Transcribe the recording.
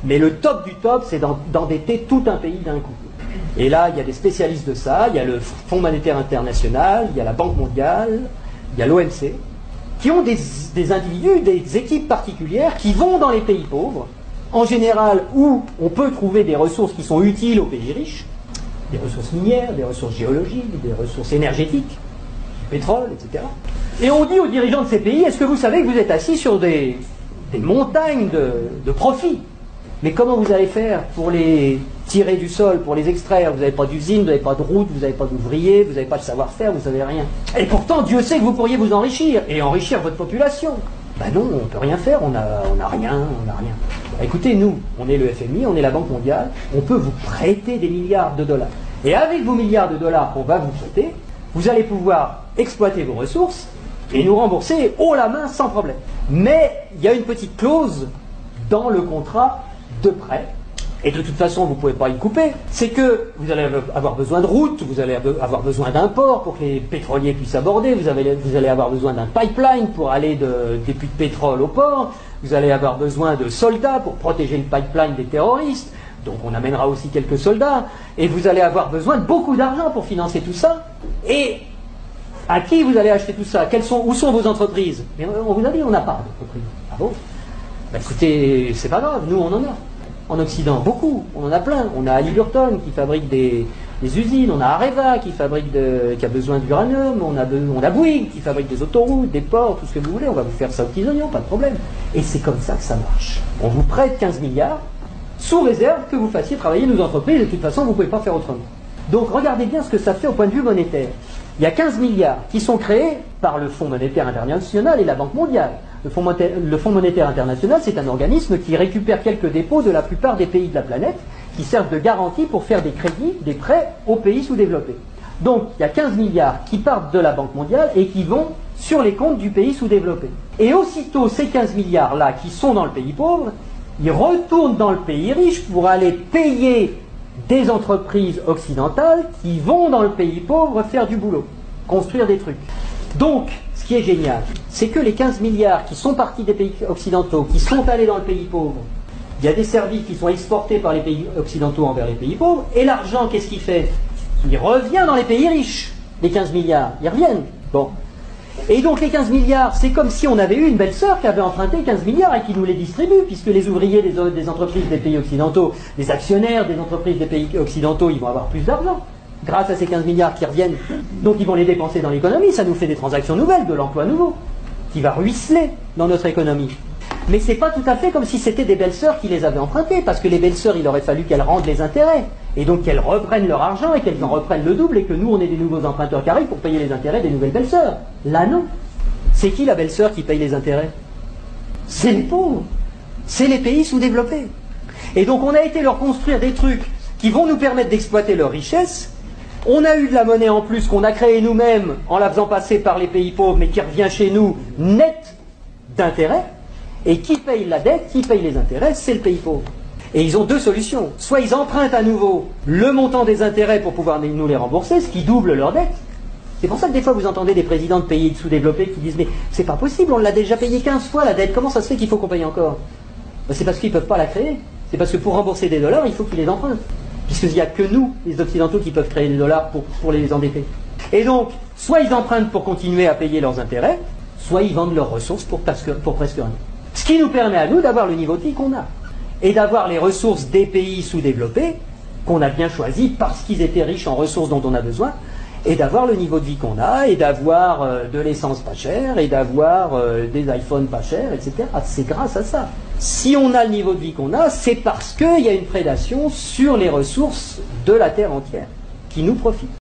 Mais le top du top, c'est d'endetter tout un pays d'un coup. Et là, il y a des spécialistes de ça, il y a le Fonds monétaire international, il y a la Banque mondiale, il y a l'OMC, qui ont des individus, des équipes particulières qui vont dans les pays pauvres, en général où on peut trouver des ressources qui sont utiles aux pays riches, des ressources minières, des ressources géologiques, des ressources énergétiques, du pétrole, etc. Et on dit aux dirigeants de ces pays, est-ce que vous savez que vous êtes assis sur des montagnes de profits? Mais comment vous allez faire pour les tirer du sol, pour les extraire? Vous n'avez pas d'usine, vous n'avez pas de route, vous n'avez pas d'ouvriers, vous n'avez pas de savoir-faire, vous n'avez rien. Et pourtant, Dieu sait que vous pourriez vous enrichir, et enrichir votre population. Ben non, on ne peut rien faire, on n'a rien. Ben écoutez, nous, on est le FMI, on est la Banque mondiale, on peut vous prêter des milliards de dollars. Et avec vos milliards de dollars qu'on va vous prêter, vous allez pouvoir exploiter vos ressources et nous rembourser haut la main sans problème. Mais il y a une petite clause dans le contrat de prêt, et de toute façon vous ne pouvez pas y couper, c'est que vous allez avoir besoin de routes, vous allez avoir besoin d'un port pour que les pétroliers puissent aborder, vous allez avoir besoin d'un pipeline pour aller des puits de pétrole au port, vous allez avoir besoin de soldats pour protéger le pipeline des terroristes, donc on amènera aussi quelques soldats, et vous allez avoir besoin de beaucoup d'argent pour financer tout ça, et à qui vous allez acheter tout ça? Où sont vos entreprises? Mais on vous a dit on n'a pas d'entreprise. Ah bon? Ben écoutez, c'est pas grave, nous on en a. En Occident, beaucoup, on en a plein. On a Halliburton qui fabrique des usines, on a Areva qui a besoin d'uranium, on a Bouygues qui fabrique des autoroutes, des ports, tout ce que vous voulez, on va vous faire ça aux petits oignons, pas de problème. Et c'est comme ça que ça marche. On vous prête 15 milliards, sous réserve que vous fassiez travailler nos entreprises, et de toute façon vous ne pouvez pas faire autrement. Donc regardez bien ce que ça fait au point de vue monétaire. Il y a 15 milliards qui sont créés par le Fonds monétaire international et la Banque mondiale. Le Fonds monétaire international, c'est un organisme qui récupère quelques dépôts de la plupart des pays de la planète, qui servent de garantie pour faire des crédits, des prêts aux pays sous-développés. Donc, il y a 15 milliards qui partent de la Banque mondiale et qui vont sur les comptes du pays sous-développé. Et aussitôt, ces 15 milliards-là qui sont dans le pays pauvre, ils retournent dans le pays riche pour aller payer des entreprises occidentales qui vont dans le pays pauvre faire du boulot, construire des trucs. Donc, ce qui est génial, c'est que les 15 milliards qui sont partis des pays occidentaux, qui sont allés dans le pays pauvre, il y a des services qui sont exportés par les pays occidentaux envers les pays pauvres, et l'argent, qu'est-ce qu'il fait? Il revient dans les pays riches, les 15 milliards, ils reviennent. Bon. Et donc les 15 milliards, c'est comme si on avait eu une belle-sœur qui avait emprunté 15 milliards et qui nous les distribue, puisque les ouvriers des entreprises des pays occidentaux, les actionnaires des entreprises des pays occidentaux, ils vont avoir plus d'argent grâce à ces 15 milliards qui reviennent. Donc ils vont les dépenser dans l'économie, ça nous fait des transactions nouvelles, de l'emploi nouveau, qui va ruisseler dans notre économie. Mais c'est pas tout à fait comme si c'était des belles-sœurs qui les avaient empruntées, parce que les belles-sœurs, il aurait fallu qu'elles rendent les intérêts, et donc qu'elles reprennent leur argent, et qu'elles en reprennent le double, et que nous, on ait des nouveaux emprunteurs qui arrivent pour payer les intérêts des nouvelles belles-sœurs. Là, non. C'est qui la belle-sœur qui paye les intérêts? C'est les pauvres. C'est les pays sous-développés. Et donc on a été leur construire des trucs qui vont nous permettre d'exploiter leur richesse. On a eu de la monnaie en plus qu'on a créée nous-mêmes en la faisant passer par les pays pauvres, mais qui revient chez nous net d'intérêts. Et qui paye la dette, qui paye les intérêts, c'est le pays pauvre. Et ils ont deux solutions. Soit ils empruntent à nouveau le montant des intérêts pour pouvoir nous les rembourser, ce qui double leur dette. C'est pour ça que des fois vous entendez des présidents de pays sous-développés qui disent « Mais c'est pas possible, on l'a déjà payé 15 fois la dette, comment ça se fait qu'il faut qu'on paye encore ?» C'est parce qu'ils ne peuvent pas la créer. C'est parce que pour rembourser des dollars, il faut qu'ils les empruntent. Puisqu'il n'y a que nous, les Occidentaux, qui peuvent créer des dollars pour les endetter. Et donc, soit ils empruntent pour continuer à payer leurs intérêts, soit ils vendent leurs ressources pour presque rien. Ce qui nous permet à nous d'avoir le niveau de vie qu'on a. Et d'avoir les ressources des pays sous-développés, qu'on a bien choisis parce qu'ils étaient riches en ressources dont on a besoin, et d'avoir le niveau de vie qu'on a, et d'avoir de l'essence pas chère, et d'avoir des iPhones pas chers, etc. C'est grâce à ça. Si on a le niveau de vie qu'on a, c'est parce qu'il y a une prédation sur les ressources de la Terre entière, qui nous profite.